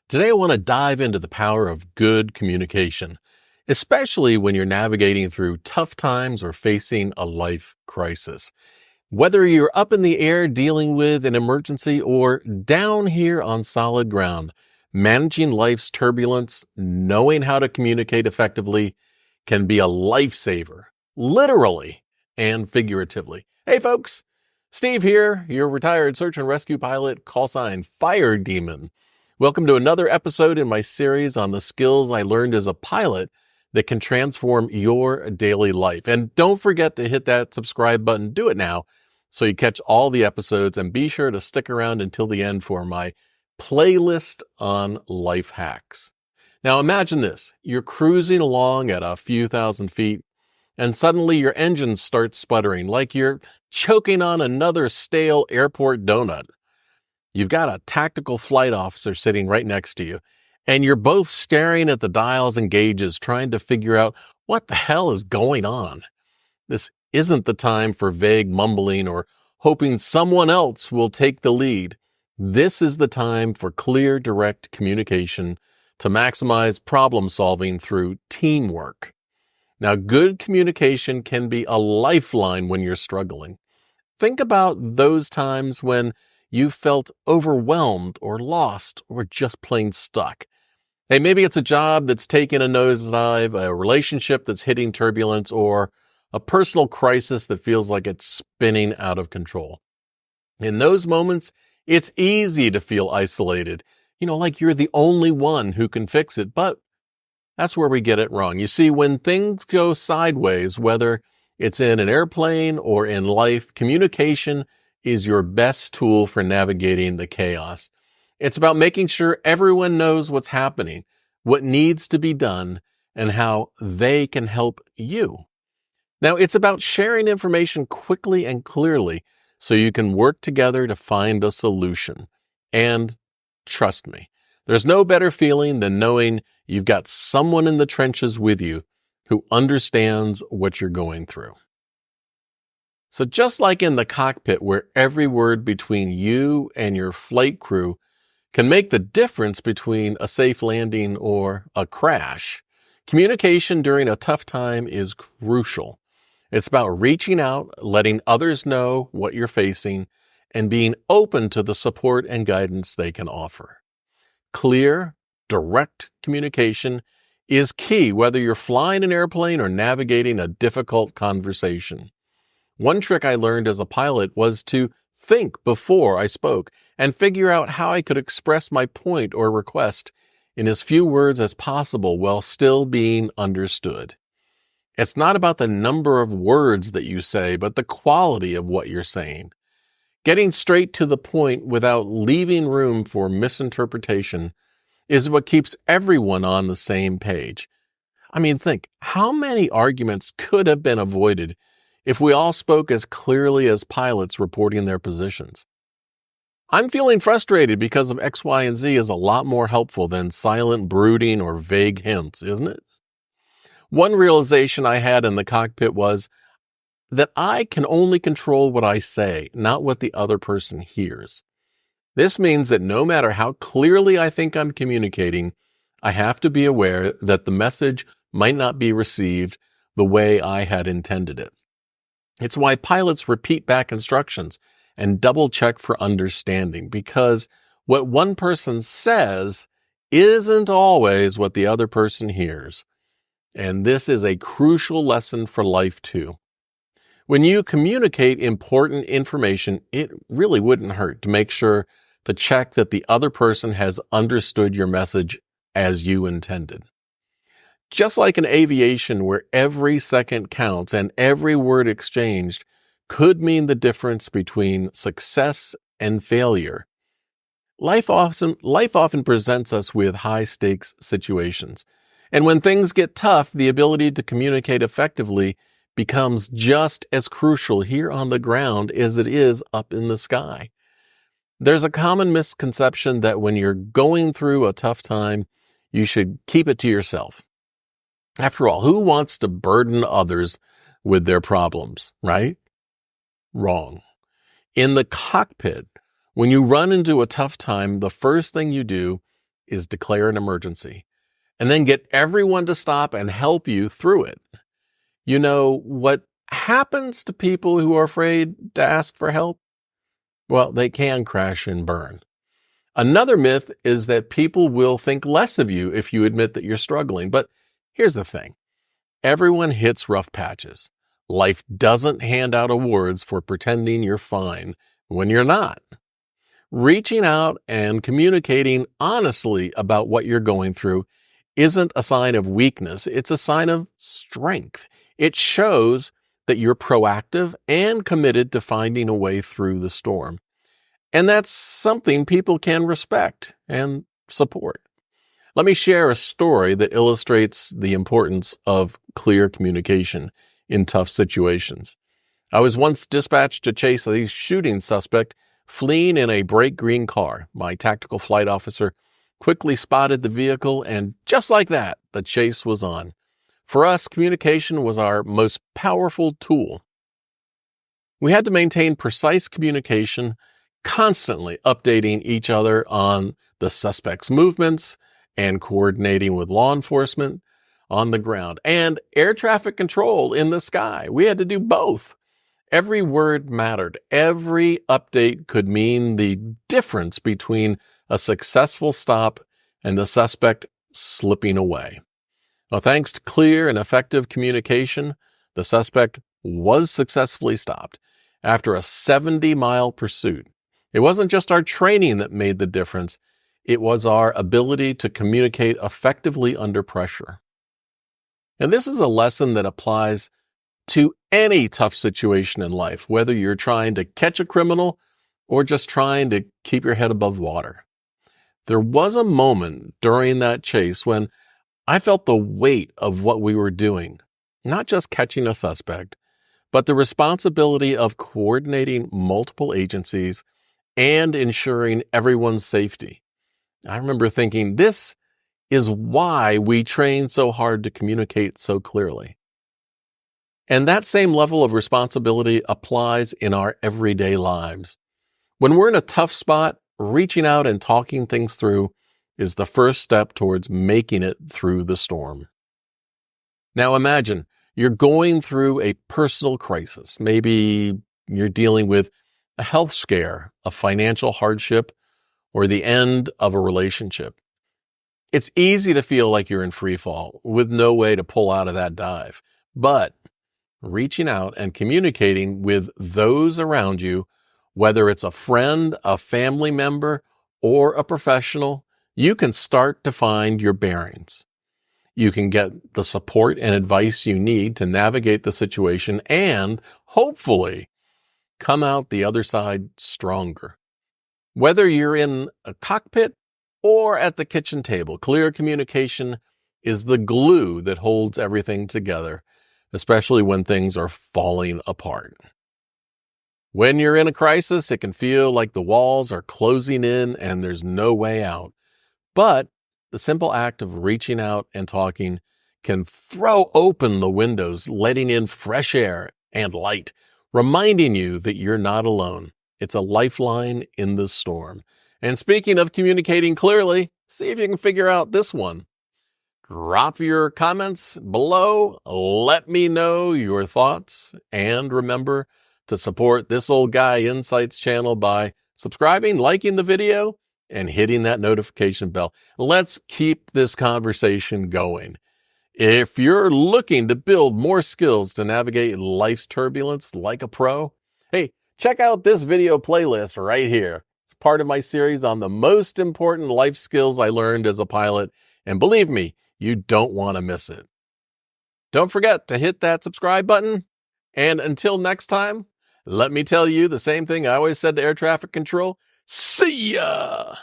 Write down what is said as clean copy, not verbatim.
Today I want to dive into the power of good communication, especially when you're navigating through tough times or facing a life crisis. Whether you're up in the air dealing with an emergency or down here on solid ground, managing life's turbulence, knowing how to communicate effectively can be a lifesaver, literally and figuratively. Hey folks, Steve here, your retired search and rescue pilot, callsign Fire Demon. Welcome to another episode in my series on the skills I learned as a pilot that can transform your daily life. And don't forget to hit that subscribe button. Do it now so you catch all the episodes, and be sure to stick around until the end for my playlist on life hacks. Now imagine this. You're cruising along at a few thousand feet and suddenly your engine starts sputtering like you're choking on another stale airport donut. You've got a tactical flight officer sitting right next to you, and you're both staring at the dials and gauges trying to figure out what the hell is going on. This isn't the time for vague mumbling or hoping someone else will take the lead. This is the time for clear, direct communication to maximize problem solving through teamwork. Now, good communication can be a lifeline when you're struggling. Think about those times when you felt overwhelmed or lost or just plain stuck. Hey, maybe it's a job that's taking a nosedive, a relationship that's hitting turbulence, or a personal crisis that feels like it's spinning out of control. In those moments, it's easy to feel isolated, like you're the only one who can fix it, but that's where we get it wrong. You see, when things go sideways, whether it's in an airplane or in life, communication is your best tool for navigating the chaos. It's about making sure everyone knows what's happening, what needs to be done, and how they can help you. Now, it's about sharing information quickly and clearly so you can work together to find a solution. And trust me, there's no better feeling than knowing you've got someone in the trenches with you who understands what you're going through. So just like in the cockpit, where every word between you and your flight crew can make the difference between a safe landing or a crash, communication during a tough time is crucial. It's about reaching out, letting others know what you're facing, and being open to the support and guidance they can offer. Clear, direct communication is key, whether you're flying an airplane or navigating a difficult conversation. One trick I learned as a pilot was to think before I spoke and figure out how I could express my point or request in as few words as possible while still being understood. It's not about the number of words that you say, but the quality of what you're saying. Getting straight to the point without leaving room for misinterpretation is what keeps everyone on the same page. Think, how many arguments could have been avoided if we all spoke as clearly as pilots reporting their positions? I'm feeling frustrated because of X, Y, and Z is a lot more helpful than silent brooding or vague hints, isn't it? One realization I had in the cockpit was that I can only control what I say, not what the other person hears. This means that no matter how clearly I think I'm communicating, I have to be aware that the message might not be received the way I had intended it. It's why pilots repeat back instructions and double check for understanding, because what one person says isn't always what the other person hears. And this is a crucial lesson for life too. When you communicate important information, it really wouldn't hurt to make sure to check that the other person has understood your message as you intended. Just like in aviation, where every second counts and every word exchanged could mean the difference between success and failure, life often presents us with high-stakes situations. And when things get tough, the ability to communicate effectively becomes just as crucial here on the ground as it is up in the sky. There's a common misconception that when you're going through a tough time, you should keep it to yourself. After all, who wants to burden others with their problems, right? Wrong. In the cockpit, when you run into a tough time, the first thing you do is declare an emergency and then get everyone to stop and help you through it. You know what happens to people who are afraid to ask for help? Well, they can crash and burn. Another myth is that people will think less of you if you admit that you're struggling. But here's the thing. Everyone hits rough patches. Life doesn't hand out awards for pretending you're fine when you're not. Reaching out and communicating honestly about what you're going through isn't a sign of weakness. It's a sign of strength. It shows that you're proactive and committed to finding a way through the storm. And that's something people can respect and support. Let me share a story that illustrates the importance of clear communication in tough situations. I was once dispatched to chase a shooting suspect fleeing in a bright green car. My tactical flight officer quickly spotted the vehicle, and just like that, the chase was on. For us, communication was our most powerful tool. We had to maintain precise communication, constantly updating each other on the suspect's movements and coordinating with law enforcement on the ground and air traffic control in the sky. We had to do both. Every word mattered. Every update could mean the difference between a successful stop and the suspect slipping away. Well, thanks to clear and effective communication, the suspect was successfully stopped after a 70-mile pursuit. It wasn't just our training that made the difference. It was our ability to communicate effectively under pressure. And this is a lesson that applies to any tough situation in life, whether you're trying to catch a criminal or just trying to keep your head above water. There was a moment during that chase when I felt the weight of what we were doing, not just catching a suspect, but the responsibility of coordinating multiple agencies and ensuring everyone's safety. I remember thinking, this is why we train so hard to communicate so clearly. And that same level of responsibility applies in our everyday lives. When we're in a tough spot, reaching out and talking things through is the first step towards making it through the storm. Now imagine you're going through a personal crisis. Maybe you're dealing with a health scare, a financial hardship, or the end of a relationship. It's easy to feel like you're in free fall with no way to pull out of that dive. But reaching out and communicating with those around you, whether it's a friend, a family member, or a professional, you can start to find your bearings. You can get the support and advice you need to navigate the situation and hopefully come out the other side stronger. Whether you're in a cockpit or at the kitchen table, clear communication is the glue that holds everything together, especially when things are falling apart. When you're in a crisis, it can feel like the walls are closing in and there's no way out. But the simple act of reaching out and talking can throw open the windows, letting in fresh air and light, reminding you that you're not alone. It's a lifeline in the storm. And speaking of communicating clearly, see if you can figure out this one. Drop your comments below. Let me know your thoughts. And remember to support This Old Guy Insights channel by subscribing, liking the video, and hitting that notification bell. Let's keep this conversation going. If you're looking to build more skills to navigate life's turbulence like a pro, hey, check out this video playlist right here. It's part of my series on the most important life skills I learned as a pilot, and believe me, you don't want to miss it. Don't forget to hit that subscribe button, and until next time, let me tell you the same thing I always said to air traffic control. See ya!